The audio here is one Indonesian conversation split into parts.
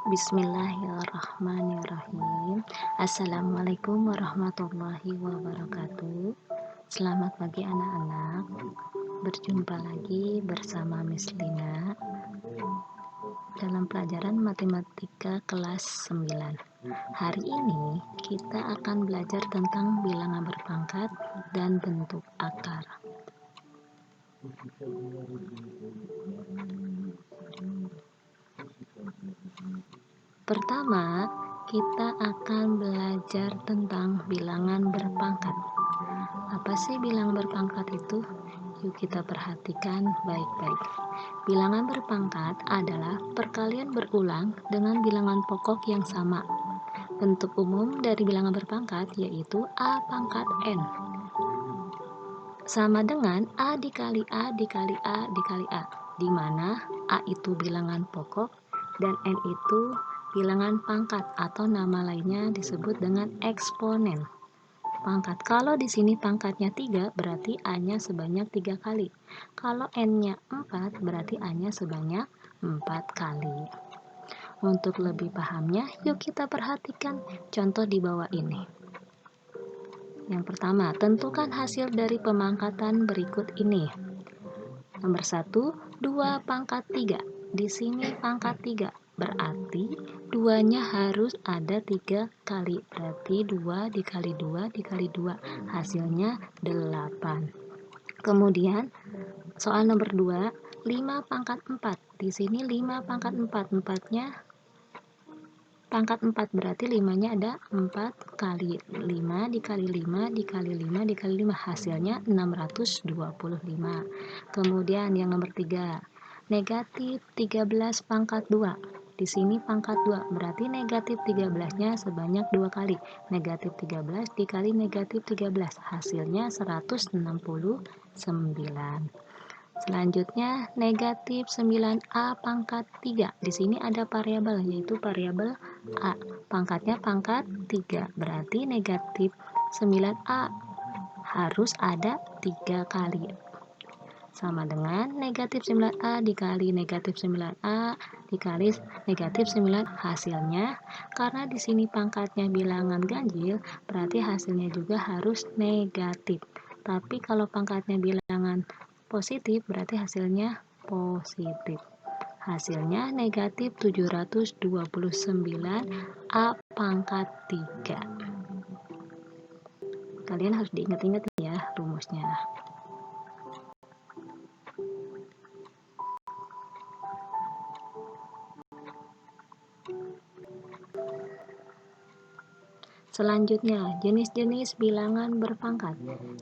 Bismillahirrahmanirrahim. Assalamualaikum warahmatullahi wabarakatuh. Selamat pagi anak-anak. Berjumpa lagi bersama Miss Lina dalam pelajaran matematika kelas 9. Hari ini kita akan belajar tentang bilangan berpangkat dan bentuk akar. Pertama, kita akan belajar tentang bilangan berpangkat. Apa sih bilangan berpangkat itu? Yuk kita perhatikan baik-baik. Bilangan berpangkat adalah perkalian berulang dengan bilangan pokok yang sama. Bentuk umum dari bilangan berpangkat yaitu A pangkat N. Sama dengan A dikali A dikali A dikali A, di mana A itu bilangan pokok dan N itu bilangan pangkat atau nama lainnya disebut dengan eksponen. Pangkat. Kalau di sini pangkatnya 3 berarti A-nya sebanyak 3 kali. Kalau N-nya 4 berarti A-nya sebanyak 4 kali. Untuk lebih pahamnya, yuk kita perhatikan contoh di bawah ini. Yang pertama, tentukan hasil dari pemangkatan berikut ini. Nomor 1, 2 pangkat 3. Di sini pangkat 3. Berarti 2-nya harus ada 3 kali. Berarti 2 dikali 2 dikali 2. Hasilnya 8. Kemudian soal nomor 2, 5 pangkat 4. Di sini 5 pangkat 4. 4-nya pangkat 4 berarti 5-nya ada 4 kali. 5 dikali 5 dikali 5 dikali 5. Hasilnya 625. Kemudian yang nomor 3, negatif 13 pangkat 2. Di sini pangkat 2 berarti negatif 13-nya sebanyak 2 kali. Negatif 13 dikali negatif 13. Hasilnya 169. Selanjutnya negatif 9A pangkat 3. Di sini ada variabel yaitu variabel A. Pangkatnya pangkat 3. Berarti negatif 9A harus ada 3 kali. Sama dengan negatif 9A dikali negatif 9A dikali negatif 9. Hasilnya, karena di sini pangkatnya bilangan ganjil, berarti hasilnya juga harus negatif. Tapi kalau pangkatnya bilangan positif, berarti hasilnya positif. Hasilnya negatif 729 A pangkat 3. Kalian harus diingat-ingat ya rumusnya. Selanjutnya, jenis-jenis bilangan berpangkat.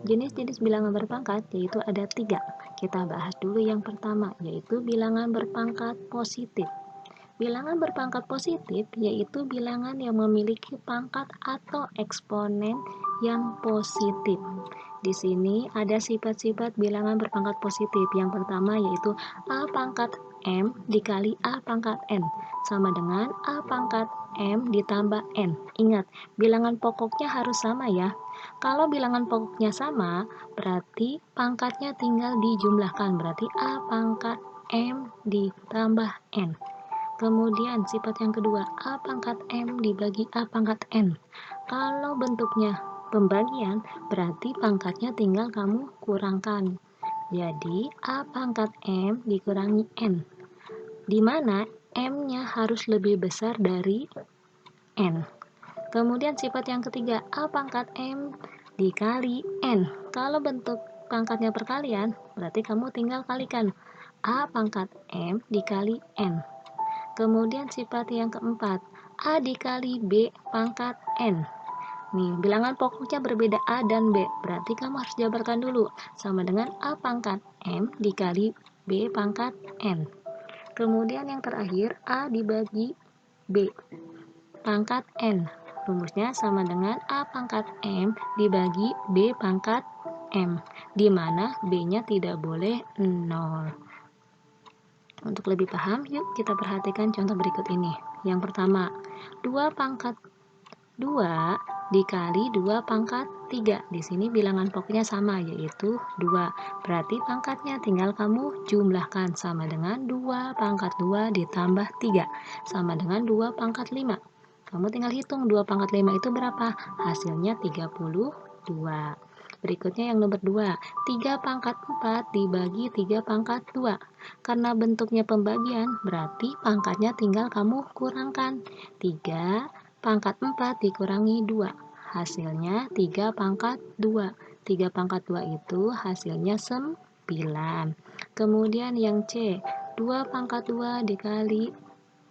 Jenis-jenis bilangan berpangkat yaitu ada 3. Kita bahas dulu yang pertama, yaitu bilangan berpangkat positif. Bilangan berpangkat positif yaitu bilangan yang memiliki pangkat atau eksponen yang positif. Di sini ada sifat-sifat bilangan berpangkat positif. Yang pertama yaitu A pangkat M dikali A pangkat N sama dengan A pangkat M ditambah N. Ingat, bilangan pokoknya harus sama ya. Kalau bilangan pokoknya sama, berarti pangkatnya tinggal dijumlahkan. Berarti A pangkat M ditambah N. Kemudian sifat yang kedua, A pangkat M dibagi A pangkat N. Kalau bentuknya pembagian, berarti pangkatnya tinggal kamu kurangkan. Jadi A pangkat M dikurangi N, di mana M-nya harus lebih besar dari N. Kemudian sifat yang ketiga, A pangkat M dikali N. Kalau bentuk pangkatnya perkalian, berarti kamu tinggal kalikan A pangkat M dikali N. Kemudian sifat yang keempat, A dikali B pangkat N. Nih, bilangan pokoknya berbeda A dan B. Berarti kamu harus jabarkan dulu. Sama dengan A pangkat M dikali B pangkat N. Kemudian yang terakhir, A dibagi B pangkat N. Rumusnya sama dengan A pangkat M dibagi B pangkat M. Di mana B-nya tidak boleh 0. Untuk lebih paham, yuk kita perhatikan contoh berikut ini. Yang pertama, 2 pangkat 2 dikali 2 pangkat 3. Di sini bilangan pokoknya sama, yaitu 2. Berarti pangkatnya tinggal kamu jumlahkan, sama dengan 2 pangkat 2 ditambah 3, sama dengan 2 pangkat 5. Kamu tinggal hitung 2 pangkat 5 itu berapa? Hasilnya 32. Berikutnya yang nomor 2. 3 pangkat 4 dibagi 3 pangkat 2. Karena bentuknya pembagian, berarti pangkatnya tinggal kamu kurangkan. 3 pangkat 4 dikurangi 2. Hasilnya 3 pangkat 2. 3 pangkat 2 itu hasilnya 9. Kemudian yang C. 2 pangkat 2 dikali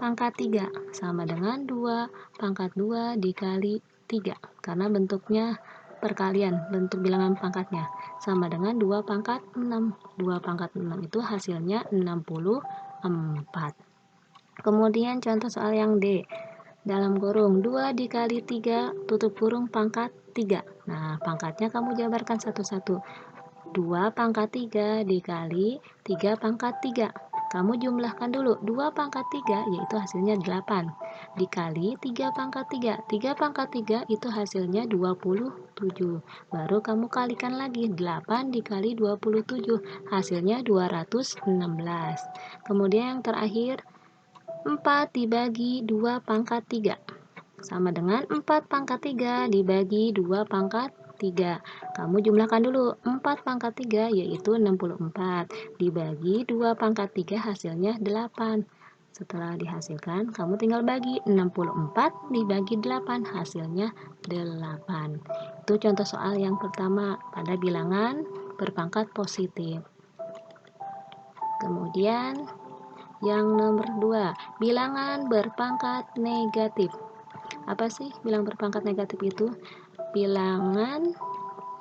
pangkat 3 sama dengan 2 pangkat 2 dikali 3. Karena bentuknya perkalian, bentuk bilangan pangkatnya sama dengan 2 pangkat 6. 2 pangkat 6 itu hasilnya 64. Kemudian contoh soal yang D. Dalam kurung 2 dikali 3 tutup kurung pangkat 3. Nah, pangkatnya kamu jabarkan satu-satu. 2 pangkat 3 dikali 3 pangkat 3. Kamu jumlahkan dulu. 2 pangkat 3 yaitu hasilnya 8. Dikali 3 pangkat 3. 3 pangkat 3 itu hasilnya 27. Baru kamu kalikan lagi. 8 dikali 27 hasilnya 216. Kemudian yang terakhir 4 dibagi 2 pangkat 3 sama dengan 4 pangkat 3 dibagi 2 pangkat 3. Kamu jumlahkan dulu. 4 pangkat 3 yaitu 64. Dibagi 2 pangkat 3 hasilnya 8. Setelah dihasilkan, kamu tinggal bagi. 64 dibagi 8 hasilnya 8. Itu contoh soal yang pertama pada bilangan berpangkat positif. Kemudian yang nomor 2, bilangan berpangkat negatif. Apa sih bilangan berpangkat negatif itu? Bilangan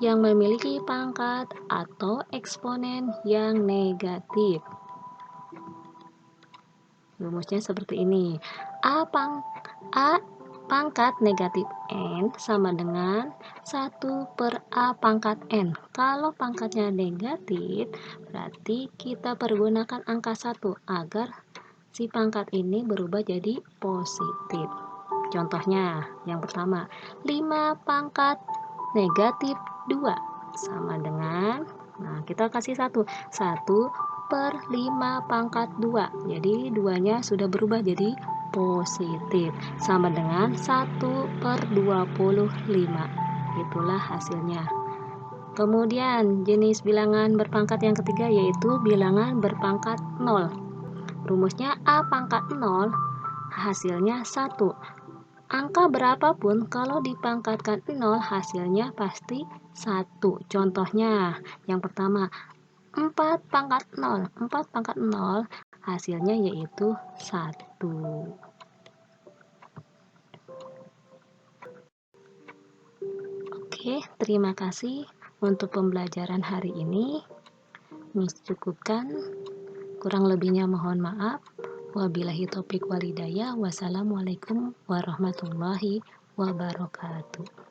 yang memiliki pangkat atau eksponen yang negatif. Rumusnya seperti ini. A pangkat negatif N sama dengan 1 per A pangkat N. Kalau pangkatnya negatif, berarti kita pergunakan angka 1 agar si pangkat ini berubah jadi positif. Contohnya, yang pertama, 5 pangkat negatif 2 sama dengan, nah kita kasih 1 per 5 pangkat 2. Jadi 2-nya sudah berubah jadi positif, sama dengan 1 per 25. Itulah hasilnya. Kemudian jenis bilangan berpangkat yang ketiga yaitu bilangan berpangkat 0. Rumusnya A pangkat 0 hasilnya 1. Angka berapapun kalau dipangkatkan 0 hasilnya pasti 1. Contohnya yang pertama 4 pangkat 0. 4 pangkat 0 hasilnya yaitu 1. Oke, terima kasih untuk pembelajaran hari ini. Cukupkan. Kurang lebihnya mohon maaf. Wabillahi taufiq walhidayah. Wassalamualaikum warahmatullahi wabarakatuh.